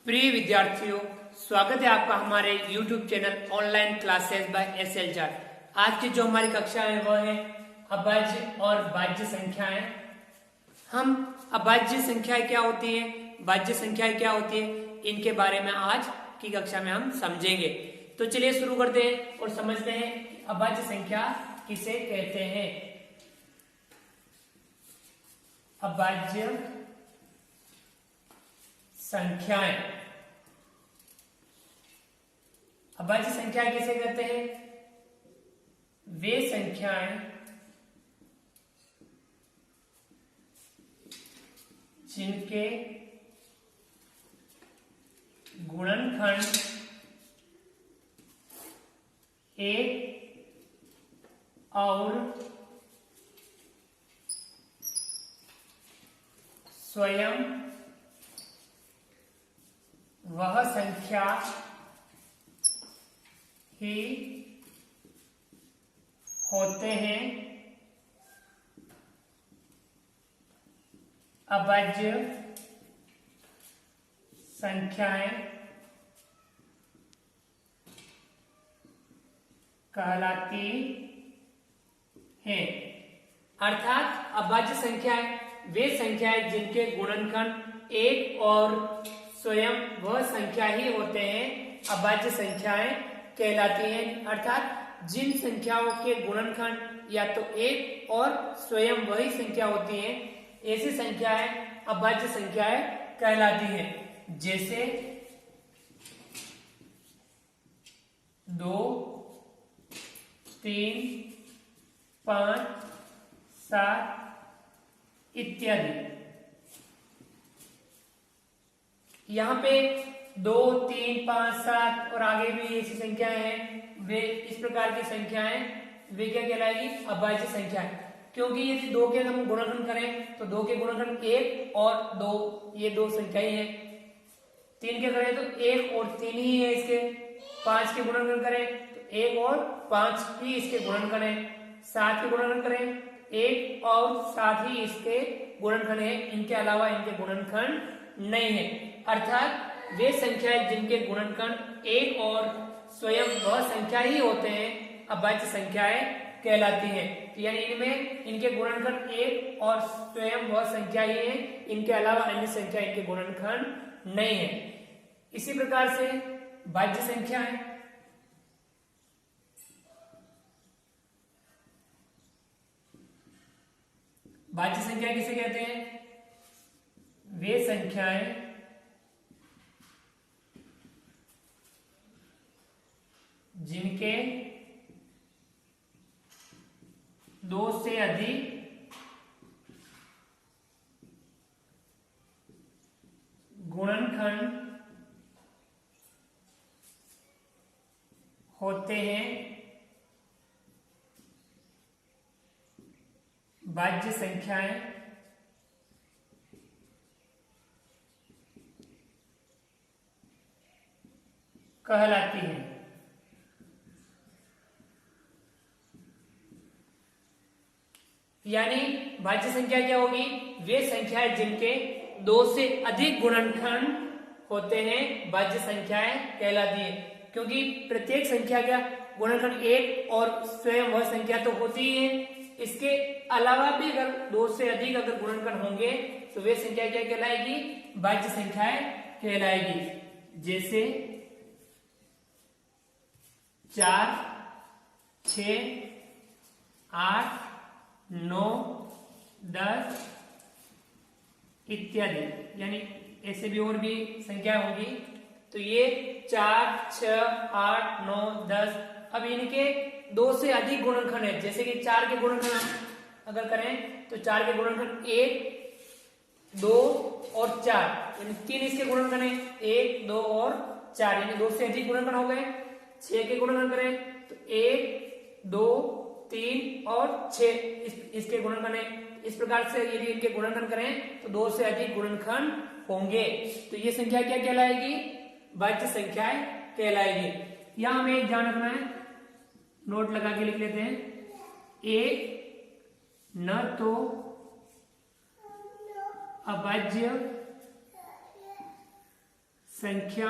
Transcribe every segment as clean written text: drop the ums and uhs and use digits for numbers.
प्रिय विद्यार्थियों, स्वागत है आपका हमारे YouTube channel online classes by SL chart. आज की जो हमारी कक्षा है वो है अभाज्य और भाज्य संख्याएं। हम अभाज्य संख्याएं क्या होती है, भाज्य संख्याएं क्या होती है, इनके बारे में आज की कक्षा में हम समझेंगे। तो चलिए शुरू करते हैं और समझते हैं कि अभाज्य संख्या किसे कहते हैं। अभाज्य संख्याएं, अभाज्य संख्याएं किसे कहते हैं? वे संख्याएं जिनके गुणनखंड एक और स्वयं वह संख्या ही होते हैं। अभाज्य संख्याएं कहलाती हैं। अर्थात अभाज्य संख्याएं वे संख्याएं जिनके गुणनखंड एक और स्वयं वह संख्या ही होते हैं, अभाज्य संख्याएं कहलाती हैं। अर्थात जिन संख्याओं के गुणनखंड या तो एक और स्वयं वही संख्या होती हैं, ऐसी संख्याएं अभाज्य संख्याएं कहलाती हैं। जैसे 2, 3, 5, 7 इत्यादि। यहाँ पे 2, 3, 5, 7 और आगे भी ऐसी संख्याएं हैं, वे इस प्रकार की संख्याएं वे क्या कहलाएगी? अभाज्य संख्याएं। क्योंकि यदि 2 के हम गुणनखंड करें तो 2 के गुणनखंड 1 और 2, ये 2 संख्याएं हैं। 3 के करें तो 1 और 3 ही है इसके। 5 के गुणनखंड करें तो 1 और 5 ही इसके गुणनखंड है। 7 के गुणनखंड करें 1 और 7 ही इसके गुणनखंड है, इनके अलावा इनके गुणनखंड नहीं है। अर्थात वे संख्याएं जिनके गुणनखंड एक और स्वयं वह संख्या ही होते हैं, अभाज्य संख्याएं कहलाती हैं। यानी इनमें इनके गुणनखंड एक और स्वयं वह संख्या ही है, इनके अलावा अन्य संख्या इनके गुणनखंड नहीं है। इसी प्रकार से भाज्य संख्याएं भाज्य संख्या किसे कहते हैं? वे संख्याएं जिनके 2 से अधिक गुणनखंड होते हैं, भाज्य संख्याएं कहलाती हैं। यानी भाज्य संख्या क्या होगी? वे संख्याएं जिनके 2 से अधिक गुणनखंड होते हैं, भाज्य संख्याएं कहलाती है। क्योंकि प्रत्येक संख्या का गुणनखंड एक और स्वयं वह संख्या तो होती ही है, इसके अलावा भी अगर 2 से अधिक अगर गुणनखंड होंगे तो वे संख्या क्या कहलाएगी? भाज्य संख्याएं कहलाएगी। जैसे 4, 6, 8, 9, 10 इत्यादि। यानी ऐसे भी और भी संख्या होगी। तो ये 4, 6, 8, 9, 10। अब इनके 2 से अधिक गुणनखंड है। जैसे कि 4 के गुणनखंड हम अगर करें तो 4 के गुणनखंड 1, 2 और 4, यानी 3 इसके गुणनखंड है, 1, 2 और 4, यानी 2 से अधिक गुणनखंड हो गए। 6 के गुणनखंड करें तो 1, 2, 3 और 6 इसके गुणनखंड है। इस प्रकार से यदि इनके गुणनखंड करें तो 2 से अधिक गुणनखंड होंगे। तो ये संख्या क्या कहलाएगी? भाज्य संख्याएं कहलाएगी। यहां हमें एक ध्यान रखना है, नोट लगा के लिख लेते हैं। एक न तो अभाज्य संख्या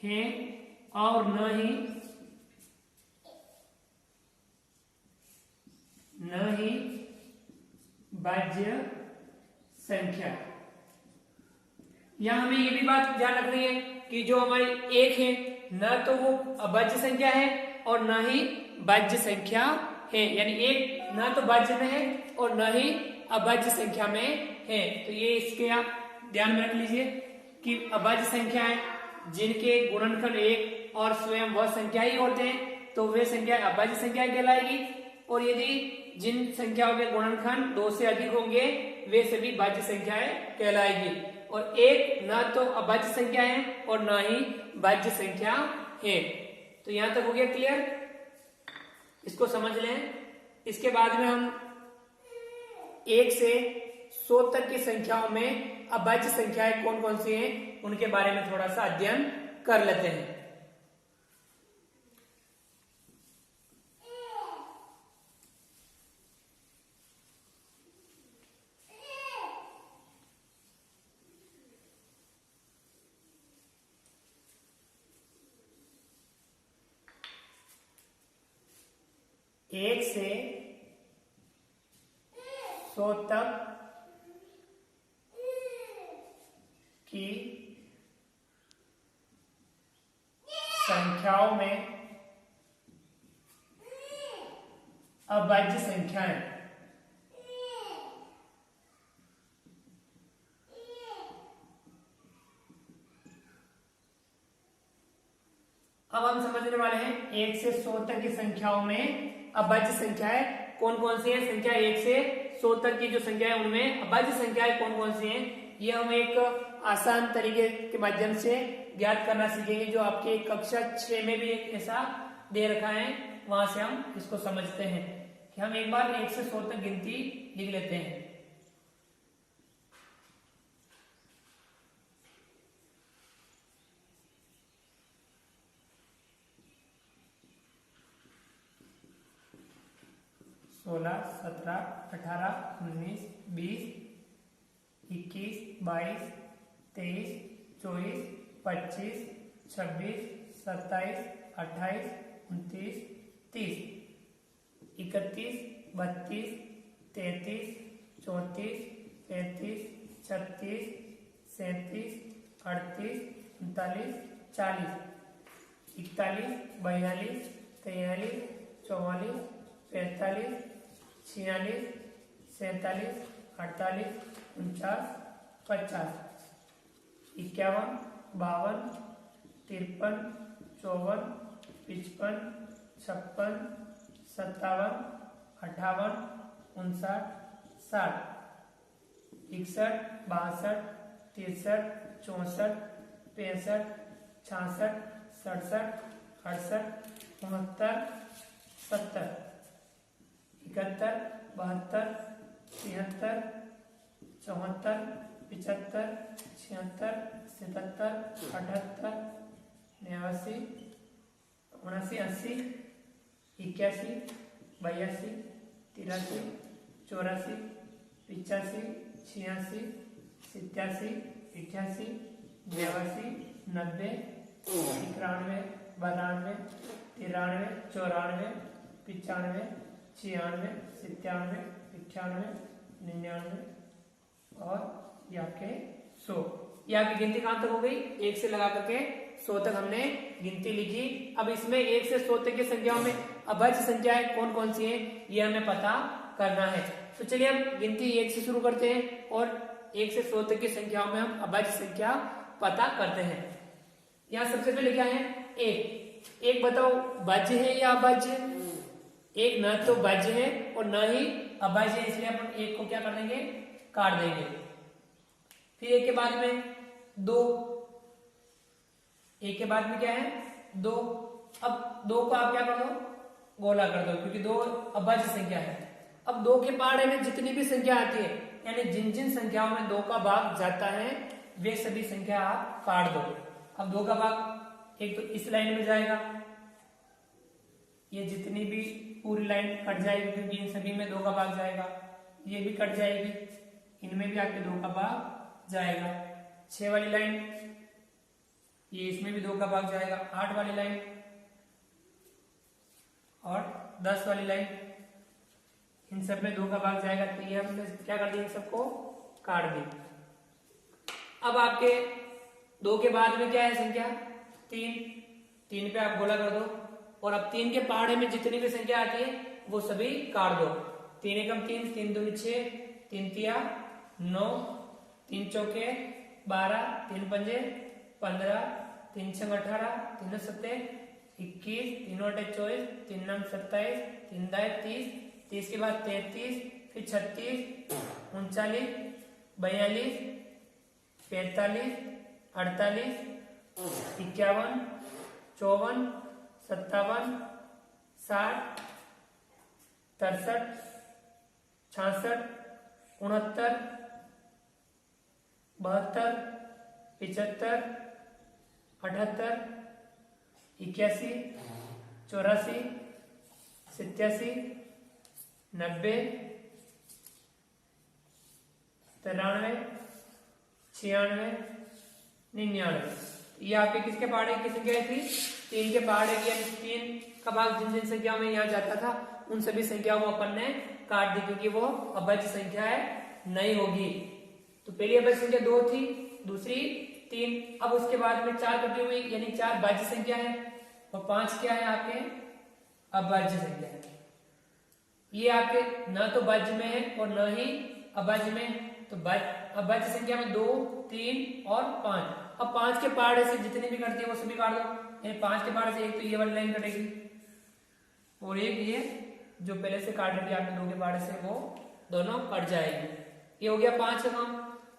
है और न ही भाज्य संख्या। यहां हमें ये भी बात ध्यान रखनी है कि जो हमारी एक है न तो वो अभाज्य संख्या है और न ही भाज्य संख्या है, यानी एक ना तो भाज्य में है और न ही अभाज्य संख्या में है। तो ये इसके आप ध्यान में रख लीजिए कि अभाज्य संख्या है जिनके गुणनखंड एक और स्वयं वह संख्या ही होते हैं तो वे संख्या अभाज्य संख्या कहलाएगी, और यदि जिन संख्याओं के गुणनखंड 2 से अधिक होंगे वे सभी भाज्य संख्याएं कहलाएगी। और एक ना तो अभाज्य संख्या है और ना ही भाज्य संख्या है। तो यहां तक हो गया क्लियर, इसको समझ लें। इसके बाद में हम 1 से 100 तक की संख्याओं में अभाज्य संख्याएं कौन कौन सी हैं उनके बारे में थोड़ा सा अध्ययन कर लेते हैं। एक से 100 तक की संख्याओं में अभाज्य संख्याएं अब हम समझने वाले हैं 1 से 100 तक की संख्याओं में अभाज्य संख्याएं कौन कौन सी हैं। संख्या 1 से 100 तक की जो संख्या है उनमें अभाज्य संख्याएं कौन कौन सी हैं, ये हम एक आसान तरीके के माध्यम से ज्ञात करना सीखेंगे, जो आपके कक्षा 6 में भी एक ऐसा दे रखा है, वहां से हम इसको समझते हैं कि हम एक बार 1 से 100 तक गिनती लिख लेते हैं। सोलह, 17, 18, 19, 20, 21, 22, 23, 24, 25, 26, 27, 28, 29, 30, 31, 32, 33, 34, 35, 36, 37, 38, 39, 40, 41, 42, 43, 44, 45, 46, 47, 48, 49, 50, 51, 52, 53, 54, 55, 56, 57, 58, 59, 60, 61, 62, 63, 64, 65, 66, 67, 68, 69, 70, 71, 72, 73, 74, 75, 76, 77, 78, 89, 89, 80, 81, 82, 83, 84, 85, 86, 87, 88, 89, 90, 91, 92, 93, 94, 95, 96, 97, 98, 99 और ये आपके 100। ये आपकी गिनती कहां तक हो गई, 1 से लगा करके 100 तक हमने गिनती लिखी। अब इसमें 1 से 100 तक की संख्याओं में अभाज्य संख्याएं कौन कौन सी हैं ये हमें पता करना है। तो चलिए हम गिनती 1 से शुरू करते हैं और 1 से 100 तक की संख्याओं में हम अभाज्य संख्या पता करते हैं। यहाँ सबसे पहले क्या है, एक बताओ भाज्य है या अभाज्य। एक न तो भाज्य है और न ही अभाज्य है, इसलिए अपन एक को क्या कर देंगे, काट देंगे। फिर एक के बाद में 2, एक के बाद में क्या है 2। अब 2 को आप क्या कर दो, गोला कर दो, क्योंकि 2 अभाज्य संख्या है। अब 2 के पहाड़े में जितनी भी संख्या आती है, यानी जिन जिन संख्याओं में 2 का भाग जाता है वे सभी संख्या आप काट दो। अब 2 का भाग एक तो इस लाइन में जाएगा, ये जितनी भी पूरी लाइन कट जाएगी क्योंकि इन सभी में 2 का भाग जाएगा, ये भी कट जाएगी, इनमें भी आपके 2 का भाग जाएगा। 6 वाली लाइन ये इसमें भी 2 का भाग जाएगा, 8 वाली लाइन और 10 वाली लाइन, इन सब में 2 का भाग जाएगा। तो ये हमने क्या कर दिया, सबको काट दी। अब आपके 2 के बाद में क्या है संख्या, 3 पे आप गोला कर दो, और अब 3 के पहाड़े में जितनी भी संख्या आती है वो सभी काट दो। 3 एकम 3, 3 दूनी 6, 3 तिया 9, 3 चौके 12, 3 पंजे 15, 3 छंग 18, 3 सत्ते 21, 3 अटे 24, 3 नम 27, 3 दाए 30, 30 के बाद 33, फिर 36, 39, 42, 45, 48, 51, 54, 57, 60, 63, 66, 69, 72, 75, 78, 81, 84, 87, 90, 93, 96, 99। ये आपके किसके पहाड़े की संख्या थी, 3 के पहाड़े की, यानी 3 का भाग जिन जिन संख्याओं में यहाँ जाता था उन सभी संख्याओं को अपन ने काट दी, क्योंकि वो अभाज्य संख्या है, नहीं होगी। तो पहली अभाज्य संख्या 2 थी, दूसरी 3, अब उसके बाद में 4 कटी हुई, यानी 4 भाज्य संख्या है, और 5 क्या है आपके अभाज्य संख्या है। ये आपके न तो भाज्य में है और न ही अभाज्य में। तो अभाज्य संख्या में 2, 3 और 5। अब 5 के पहाड़े से जितनी भी कटती है वो सभी काट दो। 5 के पहाड़े से एक तो ये वाली लाइन कटेगी, और एक ये जो पहले से काट रही है आपने 2 के पहाड़े से, वो दोनों कट जाएगी। ये हो गया 5 का काम।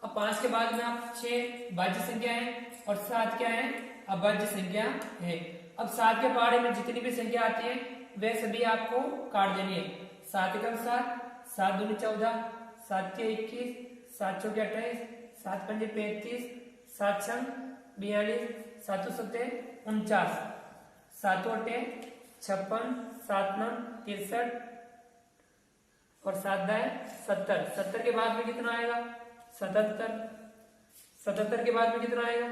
अब 5 के बाद में आप 6 भाज्य संख्या है और 7 क्या है, अभाज्य संख्या है। अब 7 के पहाड़े में जितनी भी संख्या आती है वे सभी आपको काट देनी है। 7 एकम 7, 7 दूनी 14, 7 के 21, 7 चौके 28, 7 पंजे 35, 7 छंग 42, 7 सत्ते 49, 7 अटे 56, 7 नम 63 और 7 दाए 70। 70 के बाद में कितना आएगा, 77। 77 के बाद में कितना आएगा,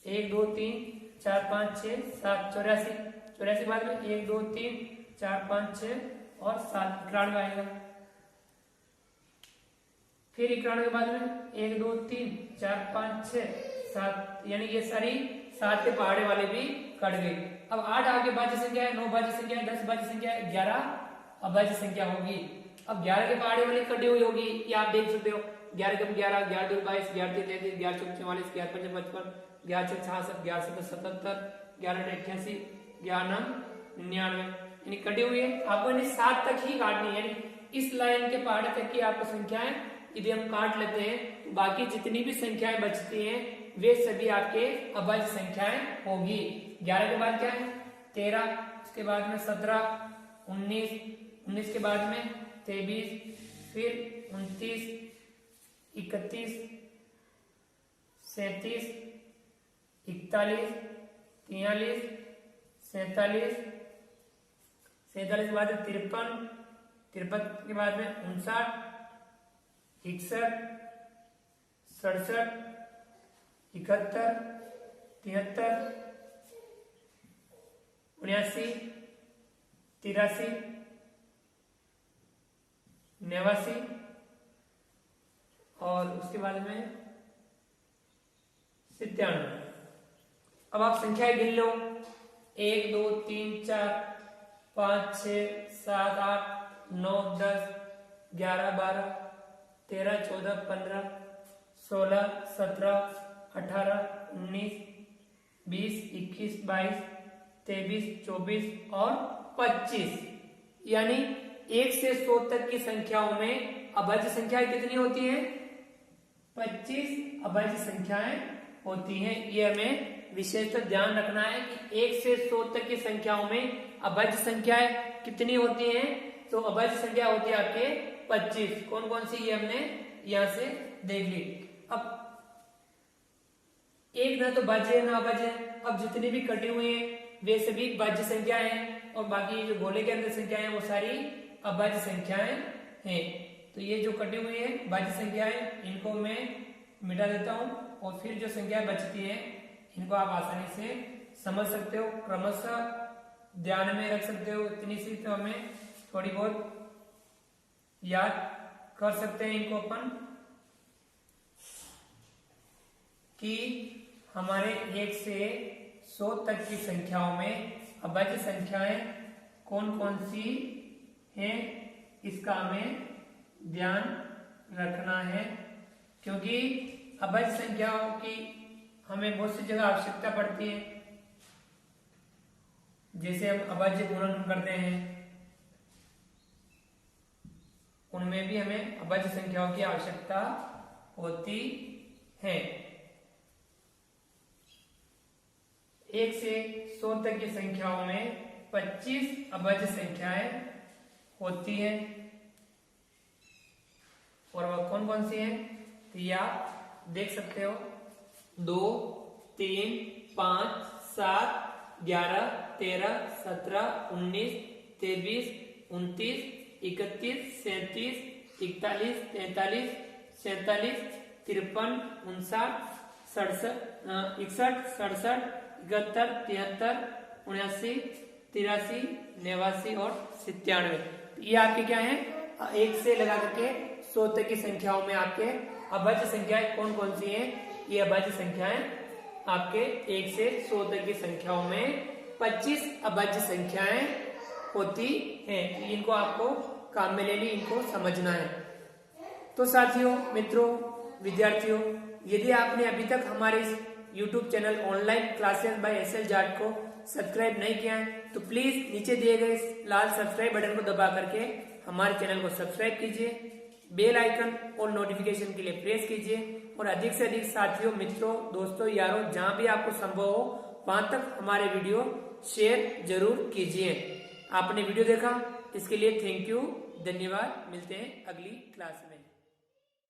1 2 3 4 5 6 7, 84। 84 के बाद में 1 2 3 4 5 6 और 7, 91 आएगा। फिर 91 के बाद में 1 2 3 4 5 6 7, यानी ये सारी 7 के पहाड़े वाले भी कट गई। अब 8 आगे भाज्य संख्या है, 9 भाज्य संख्या है, 10 भाज्य संख्या है, 11 अभाज्य संख्या होगी। अब 11 के पहाड़े वाली कटी हुई होगी, ये आप देख सकते हो। 11 कम 11, 11 2 22, 11 3 33, 11 4 44, 11 5 55, 11 6 66, 11 7 77, 11 8 88, 11 9 99, यानी कटी हुई है। आपको यानी 7 तक ही काटनी है, यानी इस लाइन के पहाड़े तक की आपको संख्याएं यदि हम काट लेते हैं तो बाकी जितनी भी संख्याएं बचती हैं वे सभी आपके अभाज्य संख्याएं होगी। 11 के बाद क्या है, 13, उसके बाद में 17, 19, 19 के बाद में 23, फिर 29, 31, 37, 41, 43, 47, 47 के बाद 53, 53 के बाद में 59, 61, 67, 71, 73, 79, 83, 89 और उसके बाद में 97। अब आप संख्याएं गिन लो, 1 2 3 4 5 6 7 8 9 10 11 12 13 14 15 16 17 18 19 20 21 22 23 24 और 25, यानी 1 से 100 तक की संख्याओं में अभाज्य संख्याएं कितनी होती हैं, 25 अभाज्य संख्याएं होती हैं। ये हमें विशेषतः ध्यान रखना है कि 1 से 100 तक की संख्याओं में अभाज्य संख्याएं कितनी होती हैं। तो अभाज्य संख्या होती है आपके 25। कौन कौन सी, ये हमने यहां से देख ली। अब एक ना तो भाज्य है ना अभाज्य है। अब जितनी भी कटी हुई है वे सभी भाज्य संख्या हैं और बाकी जो गोले के अंदर संख्याएं हैं वो सारी अभाज्य संख्याएं हैं। तो ये जो कटी हुई है भाज्य संख्याएं, इनको मैं मिटा देता हूं और फिर जो संख्या बचती है इनको आप आसानी से समझ सकते हो, क्रमशः ध्यान में रख सकते हो। इतनी सी तो हमें थोड़ी बहुत याद कर सकते हैं इनको अपन कि हमारे 1 से 100 तक की संख्याओं में अभाज्य संख्याएं कौन कौन सी हैं, इसका हमें ध्यान रखना है। क्योंकि अभाज्य संख्याओं की हमें बहुत सी जगह आवश्यकता पड़ती है। जैसे हम अभाज्य गुणन करते हैं, उनमें भी हमें अभाज्य संख्याओं की आवश्यकता होती है। 1 से 100 तक की संख्याओं में 25 अभाज्य संख्याएं होती हैं। और वह कौन कौन सी हैं, तो ये आप देख सकते हो। 2, 3, 5, 7, 11, 13, 17, 19, 23, 29, 31, 37, 41, 43, 47, 53, 59, 61, 67, 71, 73, 79, 83, 89 और 97। ये आपके क्या है, 1 से लगा करके 100 तक की संख्याओं में आपके अभाज्य संख्याएं कौन कौन सी हैं। ये अभाज्य संख्याएं आपके 1 से 100 तक की संख्याओं में 25 अभाज्य संख्याएं होती हैं। इनको आपको काम में लेनी, इनको समझना है। तो साथियों, मित्रों, विद्यार्थियों, यदि आपने अभी तक हमारे इस YouTube channel online classes bye SL Jat को सब्सक्राइब नहीं किया है तो प्लीज नीचे दिए गए लाल सब्सक्राइब बटन को दबा करके हमारे चैनल को सब्सक्राइब कीजिए, बेल आइकन और नोटिफिकेशन के लिए प्रेस कीजिए और अधिक से अधिक साथियों, मित्रों, दोस्तों, यारों, जहां भी आपको संभव हो वहां तक हमारे वीडियो शेयर जरूर कीजिए। आपने वीडियो देखा इसके लिए थैंक यू, धन्यवाद। मिलते हैं अगली क्लास में।